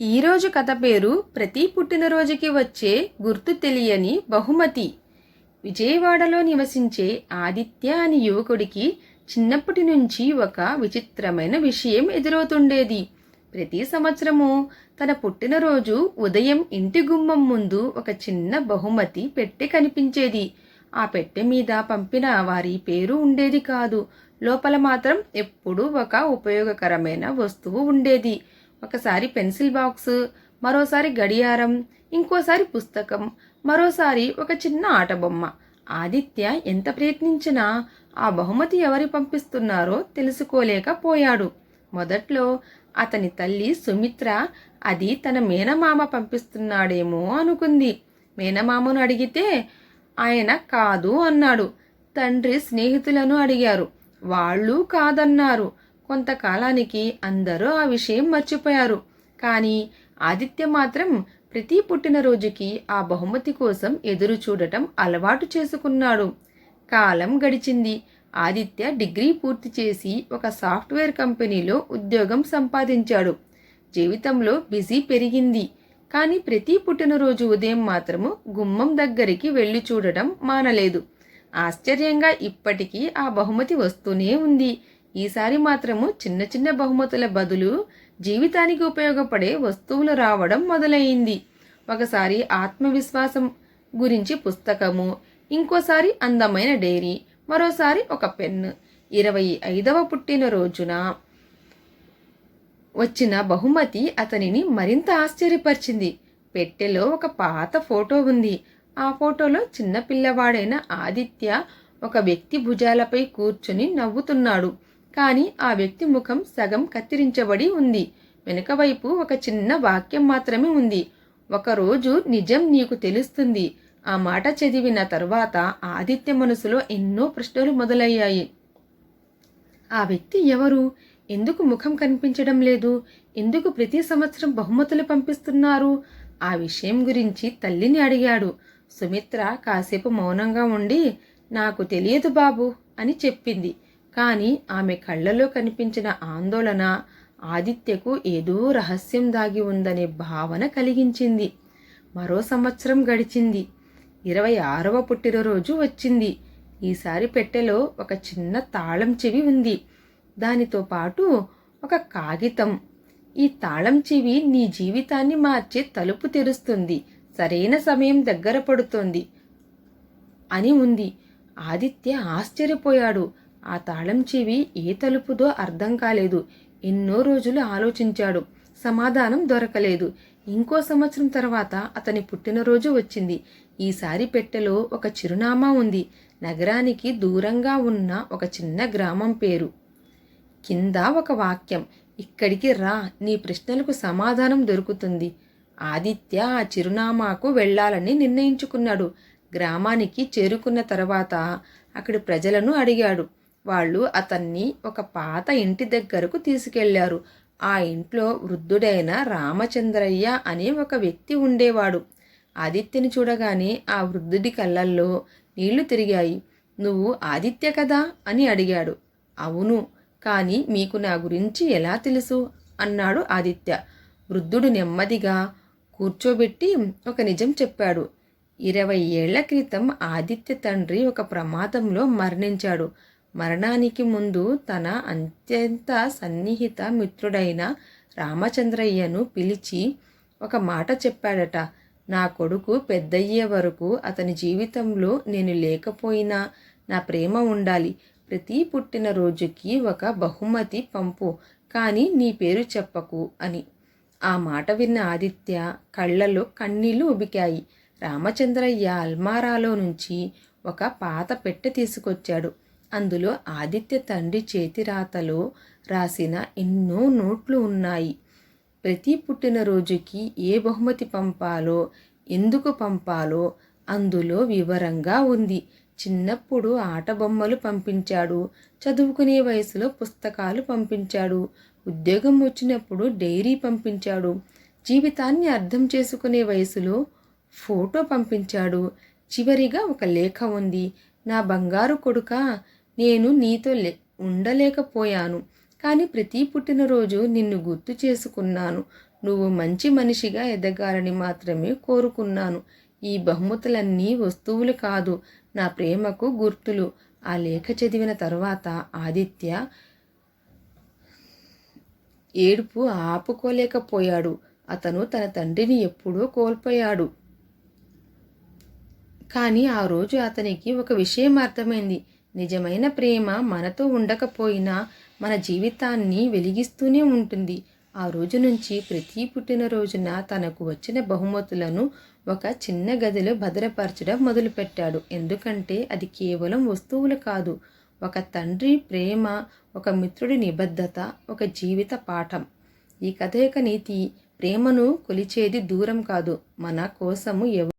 ఈరోజు కథ పేరు ప్రతి పుట్టినరోజుకి వచ్చే గుర్తు తెలియని బహుమతి. విజయవాడలో నివసించే ఆదిత్య అనే యువకుడికి చిన్నప్పటి నుంచి ఒక విచిత్రమైన విషయం ఎదురవుతుండేది. ప్రతి సంవత్సరము తన పుట్టినరోజు ఉదయం ఇంటి గుమ్మం ముందు ఒక చిన్న బహుమతి పెట్టె కనిపించేది. ఆ పెట్టె మీద పంపిన వారి పేరు ఉండేది కాదు. లోపల మాత్రం ఎప్పుడూ ఒక ఉపయోగకరమైన వస్తువు ఉండేది. ఒకసారి పెన్సిల్ బాక్సు, మరోసారి గడియారం, ఇంకోసారి పుస్తకం, మరోసారి ఒక చిన్న ఆటబొమ్మ. ఆదిత్య ఎంత ప్రయత్నించినా ఆ బహుమతి ఎవరి పంపిస్తున్నారో తెలుసుకోలేకపోయాడు. మొదట్లో అతని తల్లి సుమిత్ర అది తన మేనమామ పంపిస్తున్నాడేమో అనుకుంది. మేనమామను అడిగితే ఆయన కాదు అన్నాడు. తండ్రి స్నేహితులను అడిగారు, వాళ్ళు కాదన్నారు. కొంతకాలానికి అందరూ ఆ విషయం మర్చిపోయారు. కానీ ఆదిత్య మాత్రం ప్రతి పుట్టినరోజుకి ఆ బహుమతి కోసం ఎదురు చూడటం అలవాటు చేసుకున్నాడు. కాలం గడిచింది. ఆదిత్య డిగ్రీ పూర్తి చేసి ఒక సాఫ్ట్వేర్ కంపెనీలో ఉద్యోగం సంపాదించాడు. జీవితంలో బిజీ పెరిగింది. కానీ ప్రతి పుట్టినరోజు ఉదయం మాత్రము గుమ్మం దగ్గరికి వెళ్ళి చూడటం మానలేదు. ఆశ్చర్యంగా ఇప్పటికీ ఆ బహుమతి వస్తూనే ఉంది. ఈసారి మాత్రము చిన్న చిన్న బహుమతుల బదులు జీవితానికి ఉపయోగపడే వస్తువులు రావడం మొదలైంది. ఒకసారి ఆత్మవిశ్వాసం గురించి పుస్తకము, ఇంకోసారి అందమైన డైరీ, మరోసారి ఒక పెన్ను. 25వ పుట్టినరోజున వచ్చిన బహుమతి అతనిని మరింత ఆశ్చర్యపరిచింది. పెట్టెలో ఒక పాత ఫోటో ఉంది. ఆ ఫోటోలో చిన్న పిల్లవాడైన ఆదిత్య ఒక వ్యక్తి భుజాలపై కూర్చుని నవ్వుతున్నాడు. కానీ ఆ వ్యక్తి ముఖం సగం కత్తిరించబడి ఉంది. వెనుక వైపు ఒక చిన్న వాక్యం మాత్రమే ఉంది. ఒకరోజు నిజం నీకు తెలుస్తుంది. ఆ మాట చదివిన తర్వాత ఆదిత్య మనసులో ఎన్నో ప్రశ్నలు మొదలయ్యాయి. ఆ వ్యక్తి ఎవరు? ఎందుకు ముఖం కనిపించడం లేదు? ఎందుకు ప్రతి సంవత్సరం బహుమతులు పంపిస్తున్నారు? ఆ విషయం గురించి తల్లిని అడిగాడు. సుమిత్ర కాసేపు మౌనంగా ఉండి, నాకు తెలియదు బాబు అని చెప్పింది. కానీ ఆమె కళ్ళలో కనిపించిన ఆందోళన ఆదిత్యకు ఏదో రహస్యం దాగి ఉందనే భావన కలిగించింది. మరో సంవత్సరం గడిచింది. 26వ పుట్టినరోజు వచ్చింది. ఈసారి పెట్టెలో ఒక చిన్న తాళం చెవి ఉంది. దానితో పాటు ఒక కాగితం. ఈ తాళం చెవి నీ జీవితాన్ని మార్చే తలుపు తెరుస్తుంది. సరైన సమయం దగ్గర పడుతోంది అని ఉంది. ఆదిత్య ఆశ్చర్యపోయాడు. ఆ తాళం చెవి ఏ తలుపుదో అర్థం కాలేదు. ఎన్నో రోజులు ఆలోచించాడు. సమాధానం దొరకలేదు. ఇంకో సంవత్సరం తర్వాత అతని పుట్టినరోజు వచ్చింది. ఈసారి పెట్టెలో ఒక చిరునామా ఉంది. నగరానికి దూరంగా ఉన్న ఒక చిన్న గ్రామం పేరు. కింద ఒక వాక్యం, ఇక్కడికి రా, నీ ప్రశ్నలకు సమాధానం దొరుకుతుంది. ఆదిత్య ఆ చిరునామాకు వెళ్ళాలని నిర్ణయించుకున్నాడు. గ్రామానికి చేరుకున్న తర్వాత అక్కడి ప్రజలను అడిగాడు. వాళ్ళు అతన్ని ఒక పాత ఇంటి దగ్గరకు తీసుకెళ్లారు. ఆ ఇంట్లో వృద్ధుడైన రామచంద్రయ్య అనే ఒక వ్యక్తి ఉండేవాడు. ఆదిత్యని చూడగానే ఆ వృద్ధుడి కళ్ళల్లో నీళ్లు తిరిగాయి. నువ్వు ఆదిత్య కదా అని అడిగాడు. అవును, కానీ మీకు నా గురించి ఎలా తెలుసు అన్నాడు ఆదిత్య. వృద్ధుడు నెమ్మదిగా కూర్చోబెట్టి ఒక నిజం చెప్పాడు. 20 ఏళ్ల క్రితం ఆదిత్య తండ్రి ఒక ప్రమాదంలో మరణించాడు. మరణానికి ముందు తన అత్యంత సన్నిహిత మిత్రుడైన రామచంద్రయ్యను పిలిచి ఒక మాట చెప్పాడట. నా కొడుకు పెద్దయ్యే వరకు అతని జీవితంలో నేను లేకపోయినా నా ప్రేమ ఉండాలి. ప్రతి పుట్టినరోజుకి ఒక బహుమతి పంపు, కానీ నీ పేరు చెప్పకు అని. ఆ మాట విన్న ఆదిత్య కళ్ళలో కన్నీళ్లు ఉబికాయి. రామచంద్రయ్య అల్మారాలో నుంచి ఒక పాత పెట్టె తీసుకొచ్చాడు. అందులో ఆదిత్య తండ్రి చేతిరాతలో రాసిన ఎన్నో నోట్లు ఉన్నాయి. ప్రతి పుట్టినరోజుకి ఏ బహుమతి పంపాలో, ఎందుకు పంపాలో అందులో వివరంగా ఉంది. చిన్నప్పుడు ఆట బొమ్మలు పంపించాడు. చదువుకునే వయసులో పుస్తకాలు పంపించాడు. ఉద్యోగం వచ్చినప్పుడు డైరీ పంపించాడు. జీవితాన్ని అర్థం చేసుకునే వయసులో ఫోటో పంపించాడు. చివరిగా ఒక లేఖ ఉంది. నా బంగారు కొడుకా, నేను నీతో ఉండలేకపోయాను. కానీ ప్రతి పుట్టినరోజు నిన్ను గుర్తు చేసుకున్నాను. నువ్వు మంచి మనిషిగా ఎదగాలని మాత్రమే కోరుకున్నాను. ఈ బహుమతులన్నీ వస్తువులు కాదు, నా ప్రేమకు గుర్తులు. ఆ లేఖ చదివిన తర్వాత ఆదిత్య ఏడుపు ఆపుకోలేకపోయాడు. అతను తన తండ్రిని ఎప్పుడో కోల్పోయాడు. కానీ ఆ రోజు అతనికి ఒక విషయం అర్థమైంది. నిజమైన ప్రేమ మనతో ఉండకపోయినా మన జీవితాన్ని వెలిగిస్తూనే ఉంటుంది. ఆ రోజు నుంచి ప్రతి పుట్టినరోజున తనకు వచ్చిన బహుమతులను ఒక చిన్న గదిలో భద్రపరచడం మొదలుపెట్టాడు. ఎందుకంటే అది కేవలం వస్తువులు కాదు, ఒక తండ్రి ప్రేమ, ఒక మిత్రుడి నిబద్ధత, ఒక జీవిత పాఠం. ఈ కథ యొక్క నీతి: ప్రేమను కొలిచేది దూరం కాదు, మన కోసము